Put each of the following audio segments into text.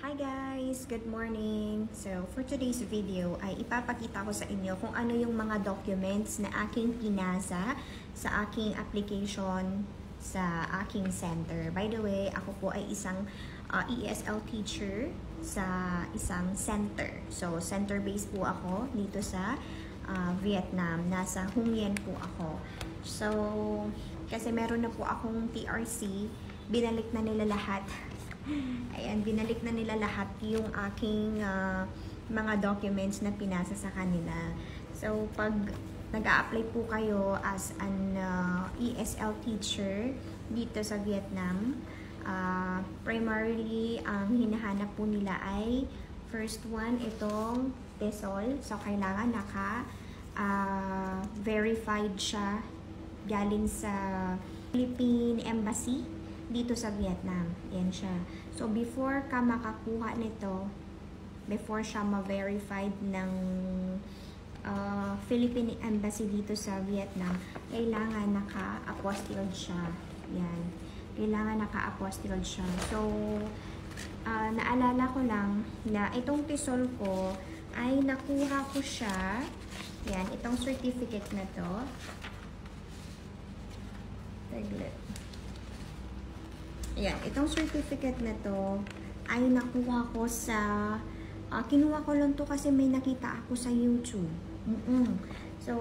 Hi guys! Good morning! So, for today's video ay ipapakita ko sa inyo kung ano yung mga documents na aking pinasa sa aking application sa aking center. By the way, ako po ay isang ESL teacher sa isang center. So, center-based po ako dito sa Vietnam. Nasa Hung Yen po ako. So, kasi meron na po akong TRC, binalik na nila lahat. Ayan, binalik na nila lahat yung aking mga documents na pinasa sa kanila. So, pag nag-a-apply po kayo as an ESL teacher dito sa Vietnam, primarily, ang hinahanap po nila ay first one, itong TESOL. So, kailangan verified siya galing sa Philippine Embassy dito sa Vietnam. Yan siya. So, before ka makakuha nito, before siya ma-verified ng Philippine Embassy dito sa Vietnam, kailangan naka-apostilled siya. Yan. Kailangan naka-apostilled siya. So, naalala ko lang na itong TESOL ko ay nakuha ko siya. Yan. Itong certificate na to. Taglit. Ayan, itong certificate na to ay nakuha ko sa, kinuha ko lang to kasi may nakita ako sa YouTube. So,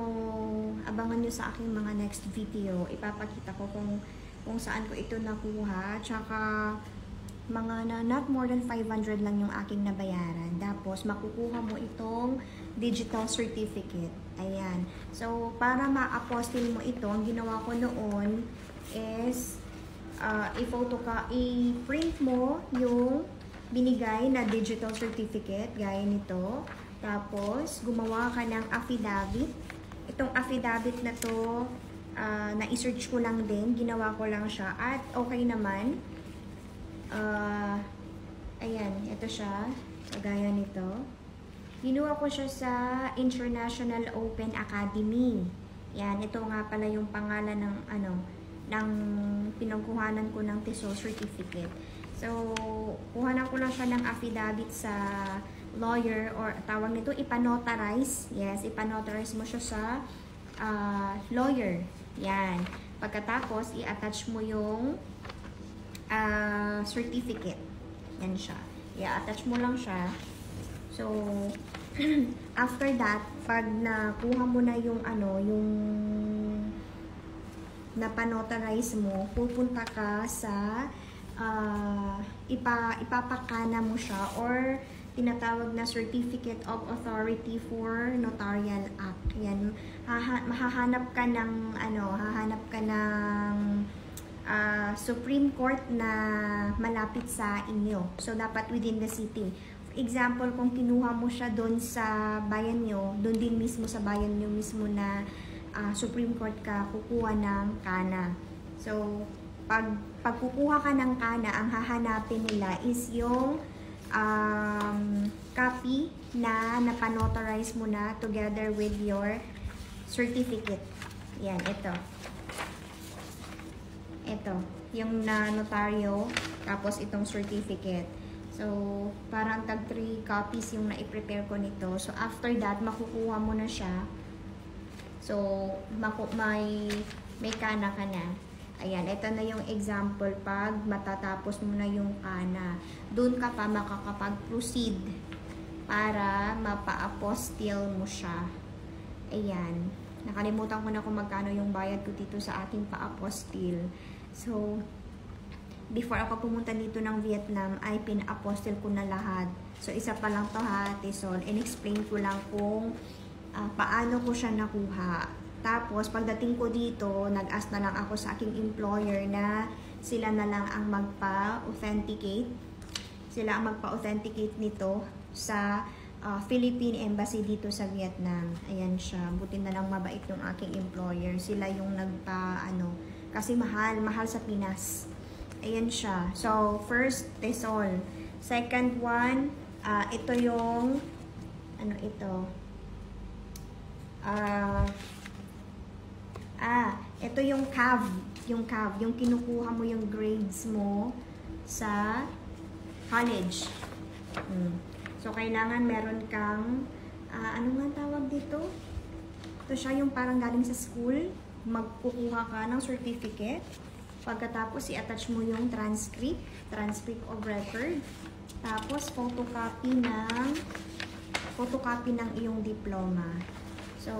abangan nyo sa aking mga next video. Ipapakita ko kung saan ko ito nakuha. Tsaka, not more than 500 lang yung aking nabayaran. Tapos, makukuha mo itong digital certificate. Ayan. So, para ma-apostle mo ito, ang ginawa ko noon is i-print mo yung binigay na digital certificate, gaya nito. Tapos, gumawa ka ng affidavit. Itong affidavit na to, na-search ko lang din, ginawa ko lang siya, at okay naman. Ayan, ito siya, gaya nito. Ginawa ko siya sa International Open Academy. Yan, ito nga pala yung pangalan ng ng pinagkuhanan ko ng TESOL certificate. So, kuhanan ko lang siya ng affidavit sa lawyer, or tawag nito, ipanotarize. Yes, ipanotarize mo siya sa lawyer. Yan. Pagkatapos, i-attach mo yung certificate. Yan siya. I-attach mo lang siya. So, after that, pag nakuha mo na yung yung napanotarize mo, pupunta ka sa ipapakana mo siya, or tinatawag na Certificate of Authority for Notarial Act. Yan, hahanap ka ng Supreme Court na malapit sa inyo. So, dapat within the city. For example, kung kinuha mo siya doon sa bayan nyo, doon din mismo sa bayan nyo mismo na Supreme Court ka, kukuha ng kana. So, pag kukuha ka ng kana, ang hahanapin nila is yung copy na napanotarize mo na together with your certificate. Yan, ito. Ito, yung notaryo, tapos itong certificate. So, parang tag 3 copies yung na-prepare ko nito. So, after that, makukuha mo na siya. So, may kana ka na. Ayan, ito na yung example pag matatapos mo na yung kana. Doon ka pa makakapag-proceed para mapa-apostille mo siya. Ayan. Nakalimutan ko na kung magkano yung bayad ko dito sa ating pa-apostille. So, before ako pumunta dito ng Vietnam, ay pina-apostille ko na lahat. So, isa pa lang to ha, TESOL. In-explain ko lang kung paano ko siya nakuha. Tapos, pagdating ko dito, nag-ask na lang ako sa aking employer na sila na lang ang magpa-authenticate. Sila ang magpa-authenticate nito sa Philippine Embassy dito sa Vietnam. Ayan siya. Buti na lang mabait yung aking employer. Sila yung kasi mahal sa Pinas. Ayan siya. So, first, TESOL. Second one, ito yung, ito? Ito yung CAV. Yung CAV, yung kinukuha mo yung grades mo sa college. So, kailangan meron kang, ano nga tawag dito? Ito siya yung parang galing sa school. Magkukuha ka ng certificate. Pagkatapos, i-attach mo yung transcript of record. Tapos, photocopy ng iyong diploma. So,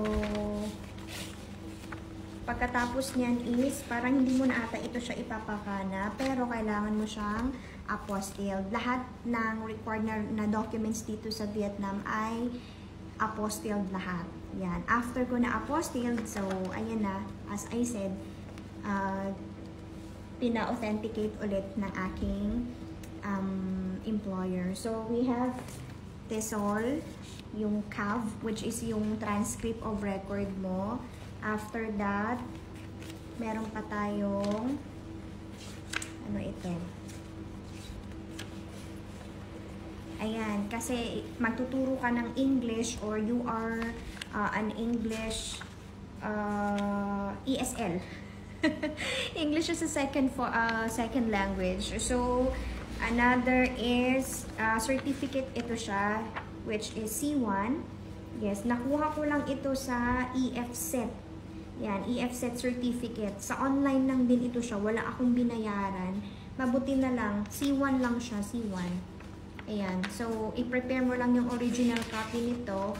pagkatapos niyan is, parang hindi mo na ata ito siya ipapakana, pero kailangan mo siyang apostilled. Lahat ng required na documents dito sa Vietnam ay apostilled lahat. Yan. After ko na apostilled, so, ayan na, as I said, pina-authenticate ulit ng aking employer. So, we have TESOL, yung CAV, which is yung transcript of record mo. After that, meron pa tayong, ano ito? Ayan, kasi magtuturo ka ng English or you are an English ESL. English is a second language. So, another is certificate ito siya, which is C1. Yes, nakuha ko lang ito sa EFSET. Yan, EFSET certificate. Sa online lang din ito siya. Wala akong binayaran. Mabuti na lang. C1 lang siya. C1. Ayan. So, i-prepare mo lang yung original copy nito.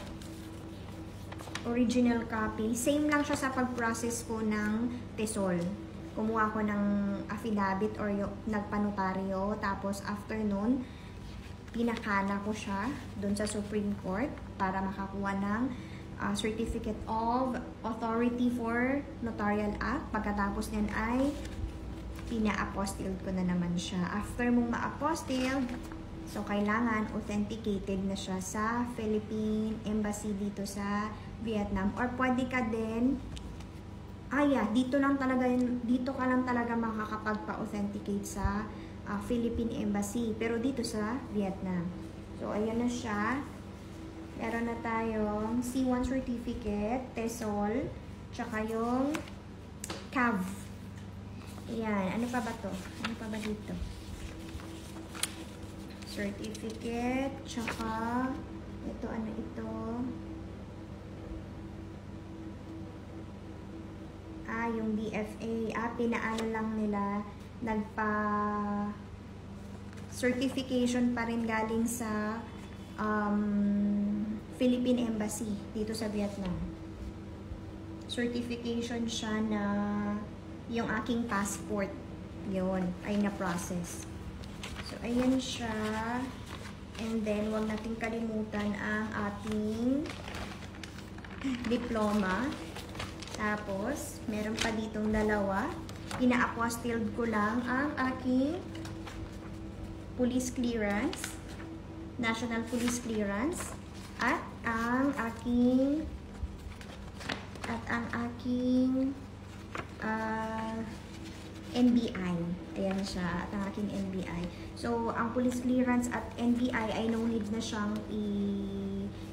Original copy. Same lang siya sa pag-process ko ng TESOL. Kumuha ko ng affidavit or nagpanotaryo. Tapos, after nun, pinakana ko siya dun sa Supreme Court para makakuha ng Certificate of Authority for Notarial Act. Pagkatapos niyan ay pina-apostilled ko na naman siya. After mong ma-apostilled, so kailangan authenticated na siya sa Philippine Embassy dito sa Vietnam. Or pwede ka din, dito ka lang talaga makakapagpa-authenticate sa Philippine Embassy. Pero dito sa Vietnam. So, ayan na siya. Meron na tayong C1 certificate, TESOL, tsaka yung CAV. Ayan. Ano pa ba to? Ano pa ba dito? Certificate, tsaka ito, ano ito? Yung BFA. Pinaano lang nila, certification pa rin galing sa Philippine Embassy dito sa Vietnam. Certification siya na yung aking passport yun ay na-process. So, ayan siya. And then, huwag nating kalimutan ang ating diploma. Tapos, meron pa ditong dalawa. Ina-apostilled ko lang ang aking police clearance, national police clearance, at ang aking NBI. Ayan siya, at ang aking NBI. So, ang police clearance at NBI ay no need na siyang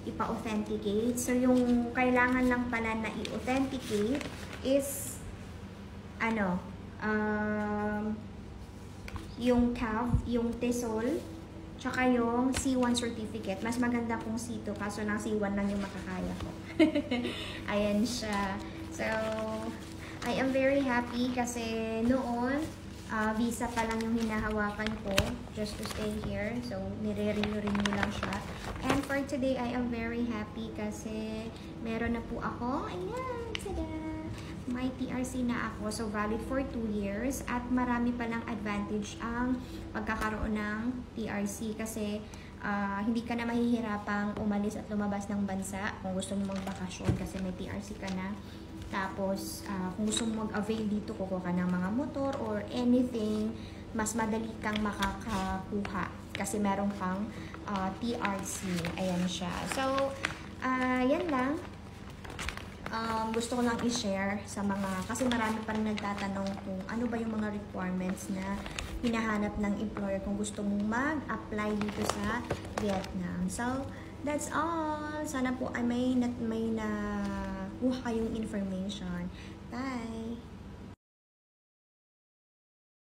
ipa-authenticate. So, yung kailangan lang pala na i-authenticate is yung CAV, yung TESOL, tsaka yung C1 certificate. Mas maganda kung C2, kaso lang C1 lang yung makakaya ko. Ayan siya. So, I am very happy kasi noon, visa pa lang yung hinahawakan ko just to stay here. So, nire-renew lang siya. And for today, I am very happy kasi meron na po ako. Ayan, tada! May TRC na ako. So, valid for 2 years. At marami palang advantage ang pagkakaroon ng TRC kasi hindi ka na mahihirapang umalis at lumabas ng bansa kung gusto mo magbakasyon kasi may TRC ka na. Tapos, kung gusto mo mag-avail dito, kukuha ka ng mga motor or anything, mas madali kang makakakuha kasi meron kang TRC. Ayan siya. So, yan lang. Gusto ko lang i-share sa kasi marami pa rin nagtatanong kung ano ba yung mga requirements na hinahanap ng employer kung gusto mong mag-apply dito sa Vietnam. So, that's all. Sana po ay may nakuha kayong information. Bye!